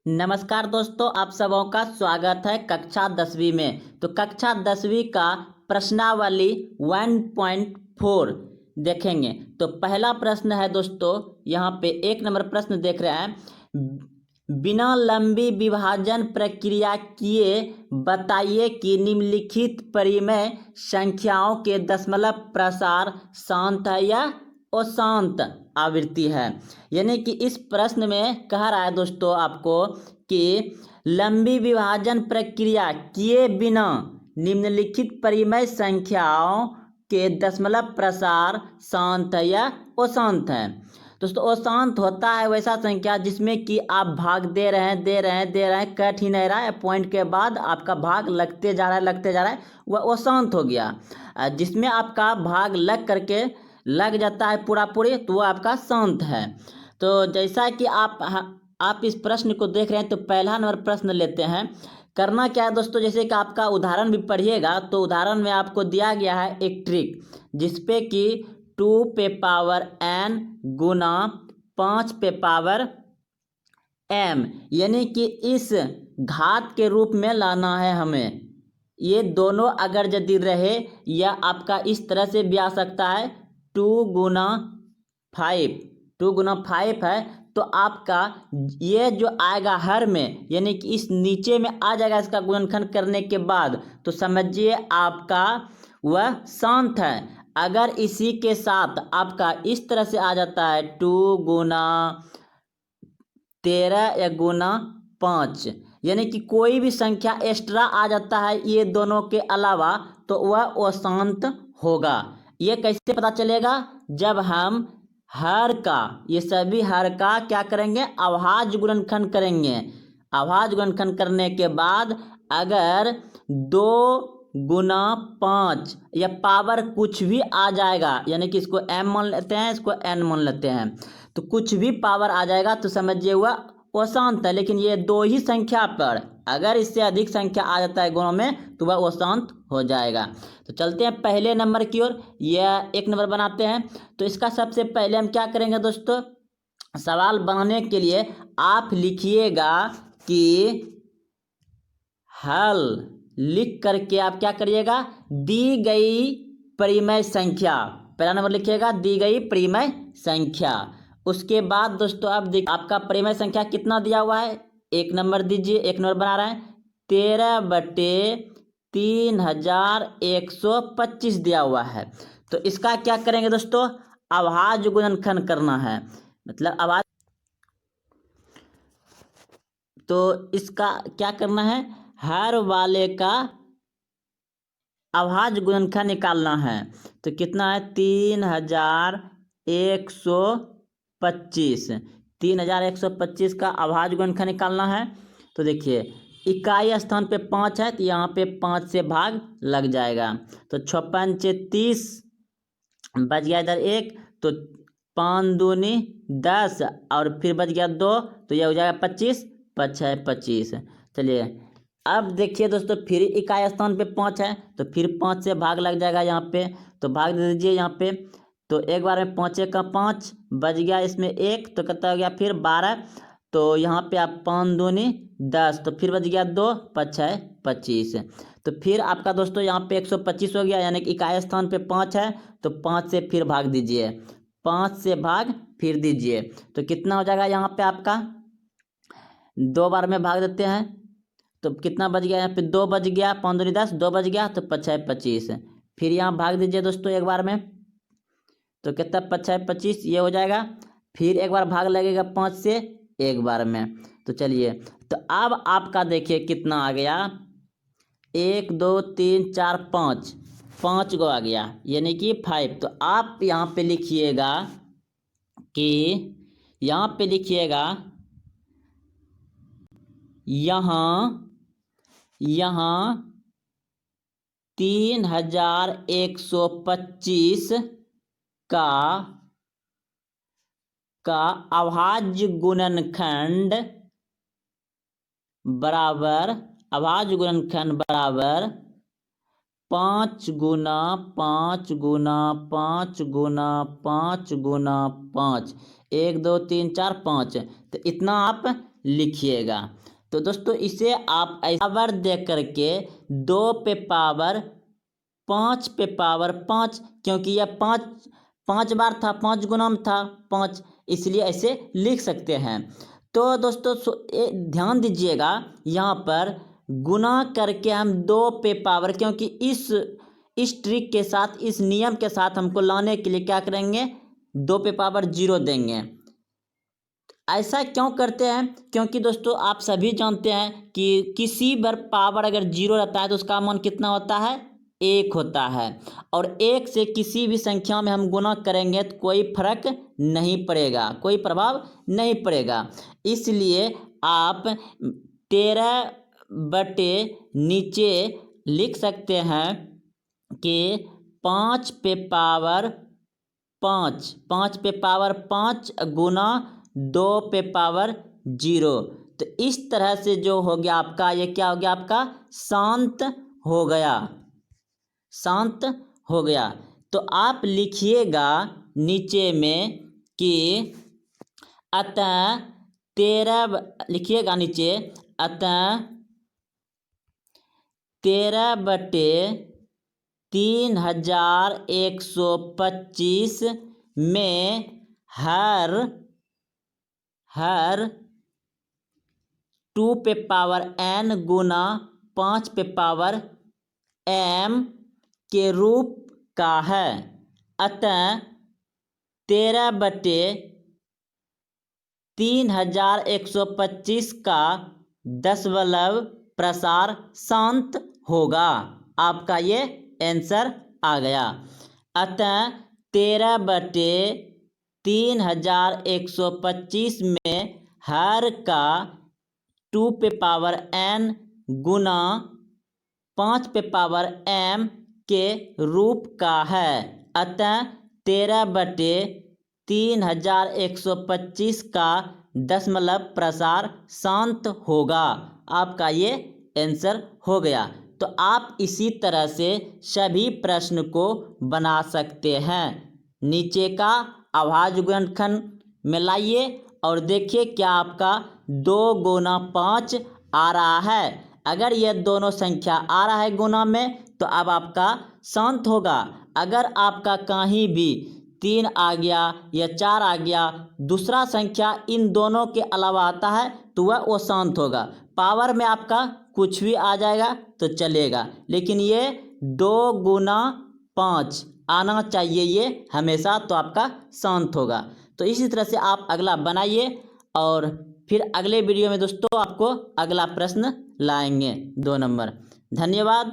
नमस्कार दोस्तों, आप सबों का स्वागत है कक्षा 10वीं में। तो कक्षा 10वीं का प्रश्नावली 1.4 देखेंगे। तो पहला प्रश्न है दोस्तों, यहाँ पे 1 नंबर प्रश्न देख रहे हैं। बिना लंबी विभाजन प्रक्रिया किए बताइए कि निम्नलिखित परिमेय संख्याओं के दशमलव प्रसार शांत है या अशांत आवृत्ति है। यानी कि इस प्रश्न में कह रहा है दोस्तों आपको कि लंबी विभाजन प्रक्रिया किए बिना निम्नलिखित परिमेय संख्याओं के दशमलव प्रसार शांत है या अशांत है। दोस्तों अशांत होता है वैसा संख्या जिसमें कि आप भाग दे रहे हैं कट ही नहीं रहा है, पॉइंट के बाद आपका भाग लगते जा रहा है वह अशांत हो गया। जिसमें आपका भाग लग करके लग जाता है पूरा पूरी तो वो आपका शांत है। तो जैसा कि आप इस प्रश्न को देख रहे हैं, तो पहला नंबर प्रश्न लेते हैं। करना क्या है दोस्तों, जैसे कि आपका उदाहरण भी पढ़िएगा तो उदाहरण में आपको दिया गया है एक ट्रिक जिसपे कि 2 पे पावर n गुना 5 पे पावर m, यानी कि इस घात के रूप में लाना है हमें। ये दोनों अगर यदि रहे या आपका इस तरह से भी आ सकता है 2 गुना 5 है, तो आपका ये जो आएगा हर में, यानी कि इस नीचे में आ जाएगा इसका गुणनखंड करने के बाद, तो समझिए आपका वह शांत है। अगर इसी के साथ आपका इस तरह से आ जाता है 2 गुना 13 या गुना 5, यानी कि कोई भी संख्या एक्स्ट्रा आ जाता है ये दोनों के अलावा, तो वह अशांत होगा। ये कैसे पता चलेगा, जब हम हर का, ये सभी हर का क्या करेंगे, अभाज्य गुणनखंड करेंगे। अभाज्य गुणनखंड करने के बाद अगर 2 गुना 5 या पावर कुछ भी आ जाएगा, यानी कि इसको m मान लेते हैं, इसको n मान लेते हैं, तो कुछ भी पावर आ जाएगा तो समझिए वह अशांत है। लेकिन ये दो ही संख्या पर अगर इससे अधिक संख्या आ जाता है गुणों में तो वह अशांत हो जाएगा। तो चलते हैं पहले नंबर की ओर, यह 1 नंबर बनाते हैं। तो इसका सबसे पहले हम क्या करेंगे दोस्तों, सवाल बनाने के लिए आप लिखिएगा कि हल लिख करके आप क्या करिएगा, दी गई परिमेय संख्या, पहला नंबर लिखिएगा दी गई परिमेय संख्या। उसके बाद दोस्तों आप आपका परिमेय संख्या कितना दिया हुआ है, 1 नंबर दीजिए, 1 नंबर बना रहे हैं, 13/3125 दिया हुआ है। तो इसका क्या करेंगे दोस्तों, अभाज्य गुणनखंड करना है, मतलब अभाज्य। तो इसका क्या करना है, हर वाले का अभाज्य गुणनखंड निकालना है। तो कितना है, 3125 का अभाज्य गुणनखंड निकालना है। तो देखिए इकाई स्थान पे 5 है तो यहाँ पे 5 से भाग लग जाएगा। तो 6×5 = 30, बच गया इधर 1, तो 5 दूनी 10 और फिर बच गया 2, तो यह हो जाएगा 25, 5 है 25। चलिए अब देखिए दोस्तों, फिर इकाई स्थान पे 5 है तो फिर 5 से भाग लग जाएगा यहाँ पे, तो भाग दे दीजिए यहाँ पे। तो एक बार में 5 का 5 बच गया, इसमें 1 तो कितना हो गया फिर 12, तो यहाँ पे आप 5 दूनी 10, तो फिर बच गया 2, 5 है 25। तो फिर आपका दोस्तों यहाँ पे 125 हो गया, यानी कि इकाई स्थान पे 5 है तो 5 से फिर भाग दीजिए, 5 से भाग फिर दीजिए, तो कितना हो जाएगा यहाँ पे आपका, 2 बार में भाग देते हैं तो कितना बच गया, यहाँ पे 2 बच गया, 5 दूनी 10, 2 बच गया तो 5 है 25। फिर यहाँ भाग दीजिए दोस्तों एक बार में, तो कितना 5 है 25 ये हो जाएगा। फिर एक बार भाग लगेगा 5 से एक बार में। तो चलिए, तो अब आपका देखिए कितना आ गया, 1 2 3 4 5, 5 गो आ गया, यानी कि 5। तो आप यहाँ पे लिखिएगा कि यहाँ पे लिखिएगा यहाँ 3125 का अभाज्य गुणनखंड बराबर 5 गुना 5 गुना 5 गुना 5 गुना 5, 1 2 3 4 5। तो इतना आप लिखिएगा। तो दोस्तों इसे आप पावर दे करके 2 पे पावर 5 पे पावर 5, क्योंकि यह 5 बार था, 5 गुना में था 5, इसलिए ऐसे लिख सकते हैं। तो दोस्तों ध्यान दीजिएगा, यहाँ पर गुना करके हम 2 पे पावर, क्योंकि इस ट्रिक के साथ, इस नियम के साथ हमको लाने के लिए क्या करेंगे, 2 पे पावर 0 देंगे। ऐसा क्यों करते हैं, क्योंकि दोस्तों आप सभी जानते हैं कि किसी पर पावर अगर 0 रहता है तो उसका मान कितना होता है, 1 होता है। और 1 से किसी भी संख्या में हम गुना करेंगे तो कोई फर्क नहीं पड़ेगा, कोई प्रभाव नहीं पड़ेगा। इसलिए आप 13 बटे नीचे लिख सकते हैं कि 5 पे पावर 5 गुना 2 पे पावर 0। तो इस तरह से जो हो गया आपका, ये क्या हो गया आपका, शांत हो गया, शांत हो गया। तो आप लिखिएगा नीचे में कि अतः 13, लिखिएगा नीचे, अतः 13 बटे 3125 में हर 2 पे पावर n गुना 5 पे पावर m के रूप का है। अतः 13 बटे 3125 का दशमलव प्रसार शांत होगा। आपका ये आंसर आ गया। अतः 13 बटे 3125 में हर का 2 पे पावर n गुना 5 पे पावर m के रूप का है। अतः 13 बटे 3125 का दशमलव प्रसार शांत होगा। आपका ये आंसर हो गया। तो आप इसी तरह से सभी प्रश्न को बना सकते हैं। नीचे का अभाज्य गुणनखंड में लाइए और देखिए क्या आपका 2 गुना 5 आ रहा है। अगर ये दोनों संख्या आ रहा है गुना में तो अब आपका शांत होगा। अगर आपका कहीं भी 3 आ गया या 4 आ गया, दूसरा संख्या इन दोनों के अलावा आता है तो वो शांत होगा। पावर में आपका कुछ भी आ जाएगा तो चलेगा, लेकिन ये 2 गुना 5 आना चाहिए ये हमेशा, तो आपका शांत होगा। तो इसी तरह से आप अगला बनाइए और फिर अगले वीडियो में दोस्तों आपको अगला प्रश्न लाएंगे 2 नंबर। धन्यवाद।